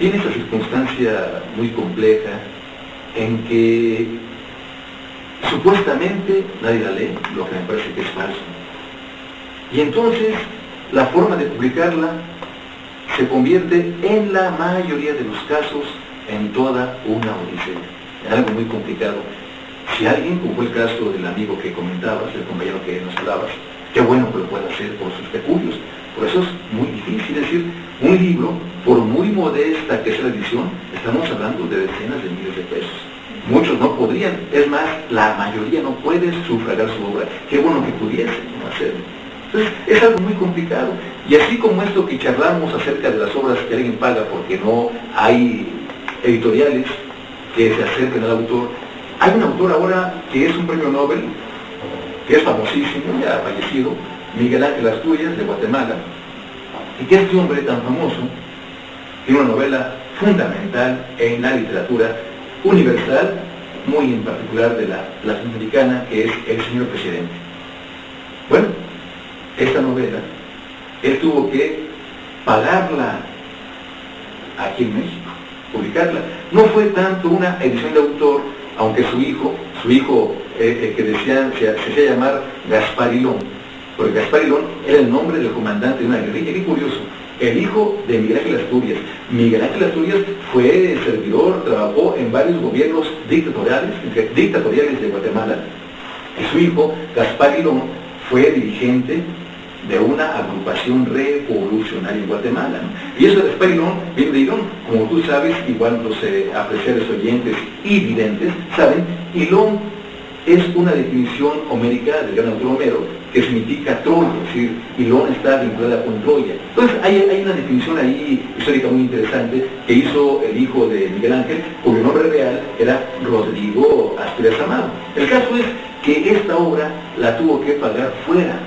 tiene esa circunstancia muy compleja en que supuestamente nadie la lee, lo que me parece que es falso. Y entonces la forma de publicarla se convierte en la mayoría de los casos en toda una odisea, en algo muy complicado. Si alguien, como fue el caso del amigo que comentabas, del compañero que nos hablabas, qué bueno que lo pueda hacer por sus peculios. Por eso es muy difícil, es decir, un libro, por muy modesta que sea la edición, estamos hablando de decenas de miles de pesos. Muchos no podrían, es más, la mayoría no puede sufragar su obra. Qué bueno que pudiesen hacerlo. Entonces, es algo muy complicado. Y así como esto que charlamos acerca de las obras que alguien paga porque no hay editoriales que se acerquen al autor, hay un autor ahora que es un premio Nobel, que es famosísimo, ya fallecido, Miguel Ángel Asturias, de Guatemala, y que este hombre tan famoso tiene una novela fundamental en la literatura universal, muy en particular de la latinoamericana, que es El Señor Presidente. Bueno, esta novela, él tuvo que pagarla aquí en México, publicarla. No fue tanto una edición de autor, aunque su hijo que decían, se hacía llamar Gaspar Hilón, porque Gaspar Hilón era el nombre del comandante de una guerrilla. Qué curioso, el hijo de Miguel Ángel Asturias. Miguel Ángel Asturias fue servidor, trabajó en varios gobiernos dictatoriales de Guatemala, y su hijo, Gaspar Hilón, fue dirigente de una agrupación revolucionaria en Guatemala, ¿no? Y eso de Gaspar Hilón viene de Hilón, como tú sabes, igual los apreciables oyentes y videntes saben, Hilón es una definición homérica del gran autor Homero, que significa Troya, es decir, Hilón está vinculada con Troya. Entonces hay una definición ahí histórica muy interesante que hizo el hijo de Miguel Ángel, cuyo nombre real era Rodrigo Asturias Amado. El caso es que esta obra la tuvo que pagar fuera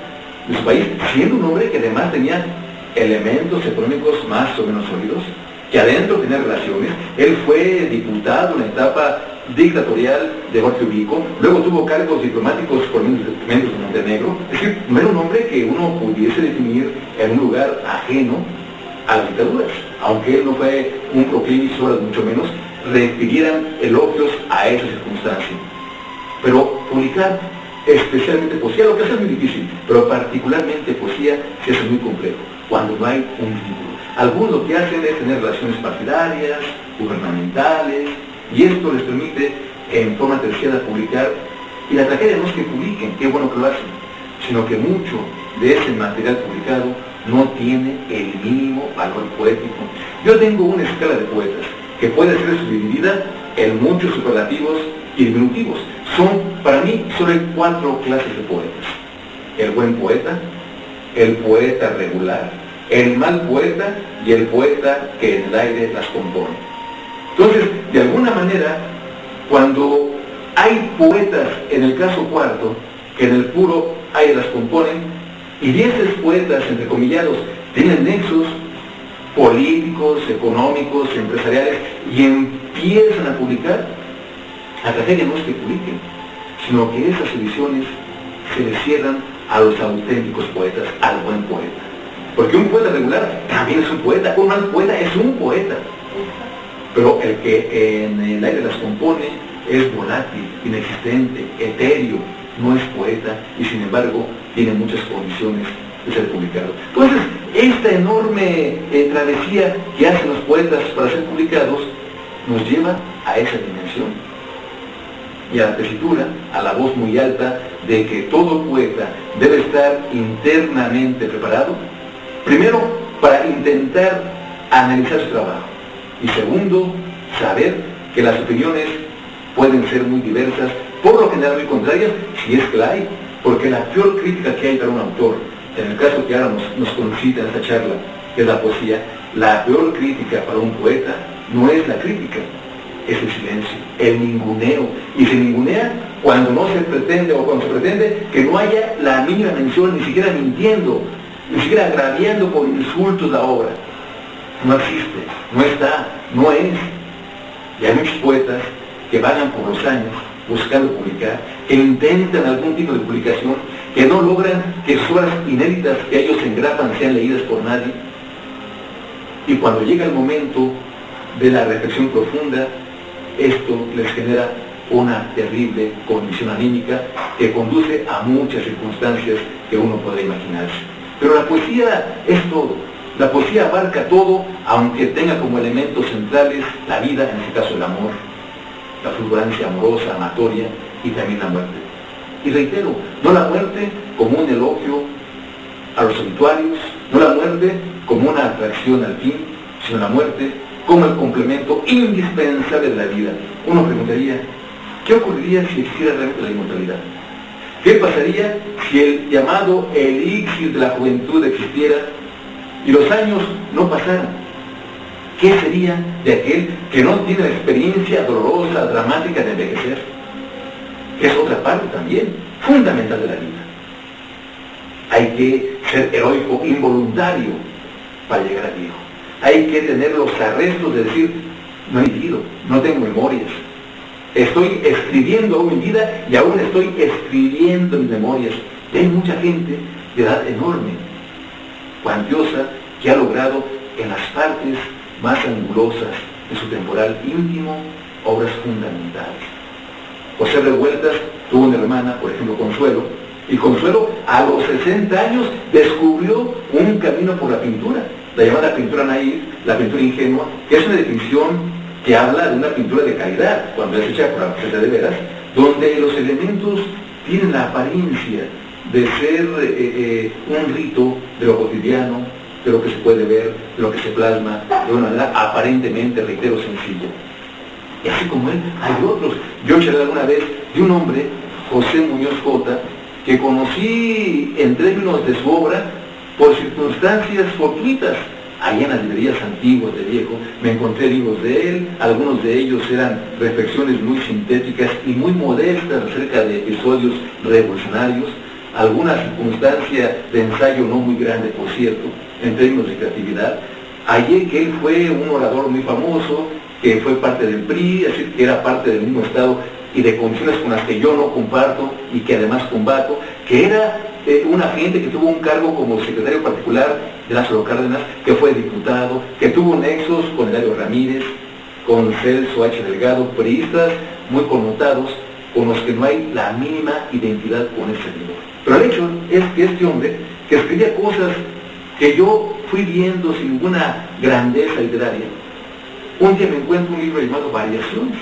de su país, siendo un hombre que además tenía elementos económicos más o menos sólidos, que adentro tenía relaciones. Él fue diputado en la etapa dictatorial de Jorge Ubico, luego tuvo cargos diplomáticos por Mendoza de Montenegro. Es decir, no era un hombre que uno pudiese definir en un lugar ajeno a las dictaduras, aunque él no fue un proclive, mucho menos refirieran elogios a esa circunstancia. Pero publicar especialmente poesía, lo que hace es muy difícil, pero particularmente poesía se hace muy complejo, cuando no hay un vínculo. Algunos lo que hacen es tener relaciones partidarias, gubernamentales, y esto les permite en forma terciada publicar, y la tragedia no es que publiquen, qué bueno que lo hacen, sino que mucho de ese material publicado no tiene el mínimo valor poético. Yo tengo una escala de poetas que puede ser subdividida en muchos superlativos y diminutivos. Para mí solo hay 4 clases de poetas: el buen poeta, el poeta regular, el mal poeta y el poeta que en el aire las compone. Entonces, de alguna manera, cuando hay poetas, en el caso cuarto, que en el puro aire las componen, y esos poetas, entrecomillados, tienen nexos políticos, económicos, empresariales, y empiezan a publicar, la tragedia no es que publiquen, sino que esas ediciones se les cierran a los auténticos poetas, al buen poeta. Porque un poeta regular también es un poeta, un mal poeta es un poeta. Pero el que en el aire las compone es volátil, inexistente, etéreo, no es poeta y sin embargo tiene muchas condiciones de ser publicado. Entonces, esta enorme travesía que hacen los poetas para ser publicados nos lleva a esa dimensión y a la tesitura, a la voz muy alta de que todo poeta debe estar internamente preparado, primero para intentar analizar su trabajo, y segundo, saber que las opiniones pueden ser muy diversas, por lo general muy contrarias, si es que la hay, porque la peor crítica que hay para un autor, en el caso que ahora nos concita en esta charla, que es la poesía, la peor crítica para un poeta no es la crítica, es el silencio, el ninguneo, y se ningunea cuando no se pretende, o cuando se pretende que no haya la mínima mención, ni siquiera mintiendo, ni siquiera agraviando con insultos la obra. No existe, no está, no es. Y hay muchos poetas que vagan por los años buscando publicar, que intentan algún tipo de publicación, que no logran que sus obras inéditas que ellos engrapan sean leídas por nadie. Y cuando llega el momento de la reflexión profunda, esto les genera una terrible condición anímica que conduce a muchas circunstancias que uno puede imaginarse. Pero la poesía es todo. La poesía abarca todo, aunque tenga como elementos centrales la vida, en este caso el amor, la fulgurancia amorosa, amatoria y también la muerte. Y reitero, no la muerte como un elogio a los santuarios, no la muerte como una atracción al fin, sino la muerte como el complemento indispensable de la vida. Uno preguntaría, ¿qué ocurriría si existiera realmente la inmortalidad? ¿Qué pasaría si el llamado elixir de la juventud existiera y los años no pasaran? ¿Qué sería de aquel que no tiene la experiencia dolorosa, dramática de envejecer? Que es otra parte también fundamental de la vida. Hay que ser heroico, involuntario para llegar a viejo. Hay que tener los arrestos de decir, no he vivido, no tengo memorias. Estoy escribiendo aún mi vida y aún estoy escribiendo mis memorias. Y hay mucha gente de edad enorme, cuantiosa, que ha logrado en las partes más angulosas de su temporal íntimo obras fundamentales. José Revueltas tuvo una hermana, por ejemplo, Consuelo, y Consuelo a los 60 años descubrió un camino por la pintura, la llamada pintura naif, la pintura ingenua, que es una definición que habla de una pintura de calidad, cuando es hecha por artista de veras, donde los elementos tienen la apariencia de ser un rito de lo cotidiano, de lo que se puede ver, de lo que se plasma, de una manera aparentemente, reitero, sencilla. Y así como él, hay otros. Yo charlé alguna vez de un hombre, José Muñoz Jota, que conocí en términos de su obra por circunstancias fortuitas. Allá en las librerías antiguas de viejo me encontré libros de él, algunos de ellos eran reflexiones muy sintéticas y muy modestas acerca de episodios revolucionarios, alguna circunstancia de ensayo no muy grande, por cierto, en términos de creatividad. Hallé que él fue un orador muy famoso, que fue parte del PRI, es decir, que era parte del mismo Estado y de condiciones con las que yo no comparto y que además combato, que era un agente que tuvo un cargo como secretario particular de Lázaro Cárdenas, que fue diputado, que tuvo nexos con Hilario Ramírez, con Celso H. Delgado, priistas muy connotados, con los que no hay la mínima identidad con ese servidor. Pero el hecho es que este hombre, que escribía cosas que yo fui viendo sin ninguna grandeza literaria, un día me encuentro un libro llamado Variaciones,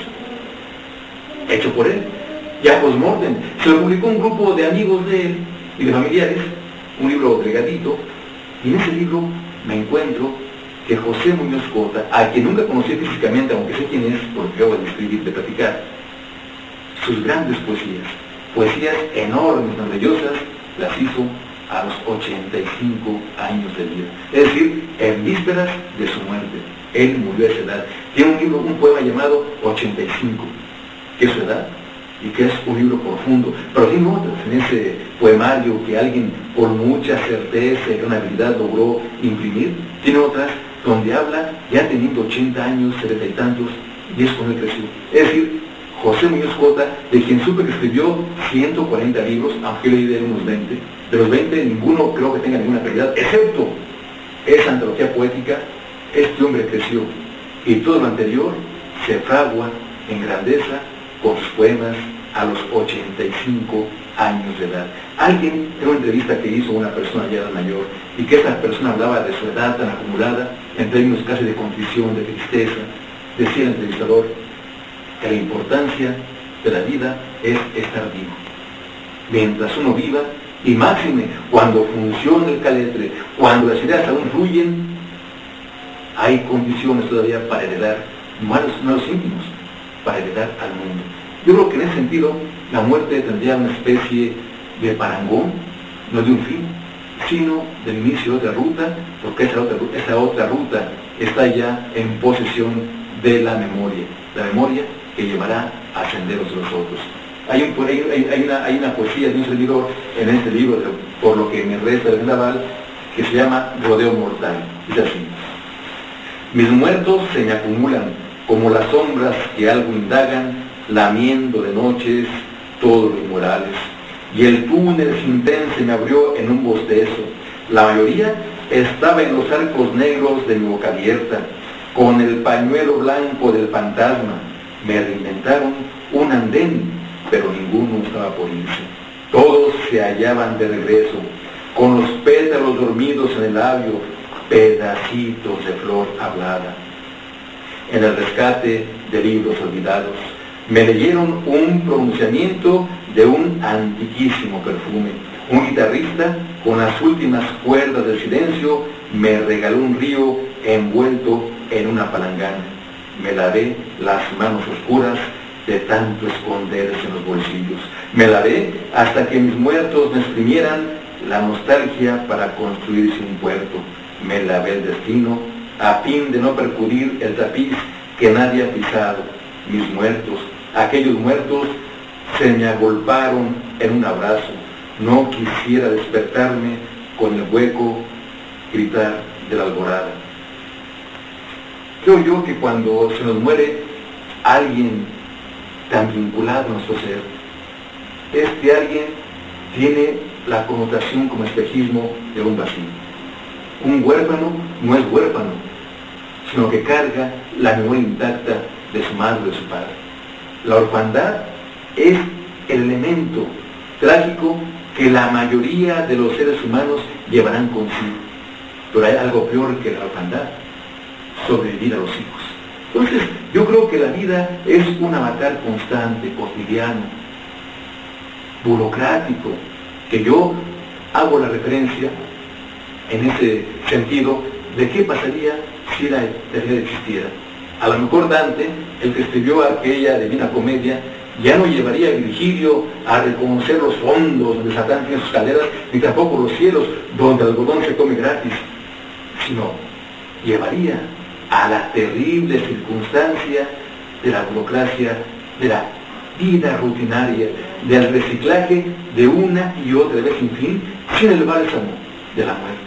hecho por él, ya post-mortem. Se lo publicó un grupo de amigos de él y de familiares, un libro delgadito, y en ese libro me encuentro que José Muñoz Jota, a quien nunca conocí físicamente, aunque sé quién es, porque acabo de escribir, de platicar, sus grandes poesías enormes, maravillosas, las hizo a los 85 años de vida. Es decir, en vísperas de su muerte. Él murió a esa edad. Tiene un poema llamado 85, que es su edad, y que es un libro profundo. Pero tiene otras en ese poemario que alguien con mucha certeza y gran habilidad logró imprimir. Tiene otras donde habla ya teniendo 80 años, 70 y tantos, y es cuando él creció. Es decir, José Muñoz Jota, de quien supe que escribió 140 libros, aunque yo leí de él unos 20. De los 20, ninguno creo que tenga ninguna calidad, excepto esa antología poética. Este hombre creció, y todo lo anterior se fragua en grandeza con sus poemas a los 85 años de edad. Alguien, en una entrevista que hizo una persona ya mayor, y que esa persona hablaba de su edad tan acumulada, en términos casi de contrición, de tristeza, decía el entrevistador que la importancia de la vida es estar vivo. Mientras uno viva, y máxime cuando funciona el caletre, cuando las ideas aún fluyen, hay condiciones todavía para heredar, no a los íntimos, para heredar al mundo. Yo creo que en ese sentido la muerte tendría una especie de parangón, no de un fin, sino del inicio de otra ruta, porque esa otra ruta está ya en posesión de la memoria que llevará a senderos de los otros. Hay una poesía de un servidor en este libro, por lo que me resta de Naval, que se llama Rodeo Mortal. Dice así: mis muertos se me acumulan como las sombras que algo indagan, lamiendo de noches todos los morales. Y el túnel sin tren se me abrió en un bostezo. La mayoría estaba en los arcos negros de mi boca abierta. con el pañuelo blanco del fantasma, me reinventaron un andén, pero ninguno estaba por irse. Todos se hallaban de regreso, con los pétalos dormidos en el labio, pedacitos de flor hablada. En el rescate de libros olvidados, me leyeron un pronunciamiento de un antiquísimo perfume. Un guitarrista, con las últimas cuerdas del silencio, me regaló un río envuelto en una palangana. Me lavé las manos oscuras de tanto esconderse en los bolsillos. Me lavé hasta que mis muertos me exprimieran la nostalgia para construirse un puerto. Me lavé el destino a fin de no percudir el tapiz que nadie ha pisado. Mis muertos, aquellos muertos, se me agolparon en un abrazo. No quisiera despertarme con el hueco gritar de la alborada. Creo yo que cuando se nos muere alguien tan vinculado a nuestro ser, este alguien tiene la connotación como espejismo de un vacío. Un huérfano no es huérfano, sino que carga la memoria intacta de su madre o de su padre. La orfandad es el elemento trágico que la mayoría de los seres humanos llevarán consigo. Pero hay algo peor que la orfandad: sobrevivir a los hijos. Entonces, yo creo que la vida es un avatar constante, cotidiano, burocrático, que yo hago la referencia en ese sentido de qué pasaría si la eternidad existiera. A lo mejor Dante, el que escribió aquella Divina Comedia, ya no llevaría a Virgilio a reconocer los fondos donde Satán tiene sus calderas, ni tampoco los cielos donde el algodón se come gratis, sino llevaría a la terrible circunstancia de la burocracia, de la vida rutinaria, del reciclaje de una y otra vez sin fin, sin el bálsamo de la muerte,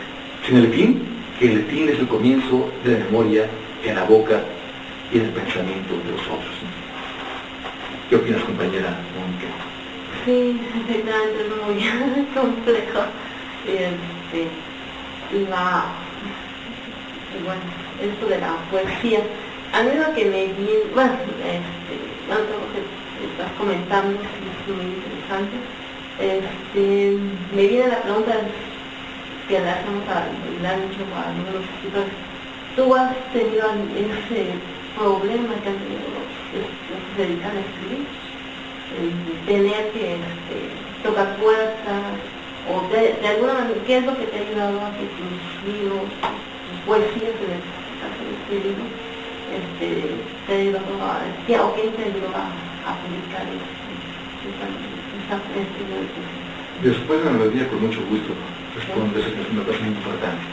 sin el fin, que el fin es el comienzo de la memoria en la boca y en el pensamiento de los otros. ¿Qué opinas, compañera Mónica? Sí, efectivamente es muy complejo. Bueno, esto de la poesía. A mí lo que me viene, todo lo que estás comentando es muy interesante. Me viene la pregunta que le hacemos le han hecho a algunos de los escritores. ¿Tú has tenido ese problema que han tenido los que se dedican a escribir? Tener que tocar puertas, o de alguna manera, ¿qué es lo que te ha ayudado a que tus libros, tus poesías en este caso de escribir, te ha ayudado o quién te ayudó a publicar Después de la melodía, con mucho gusto respondo, eso que es una cosa muy importante.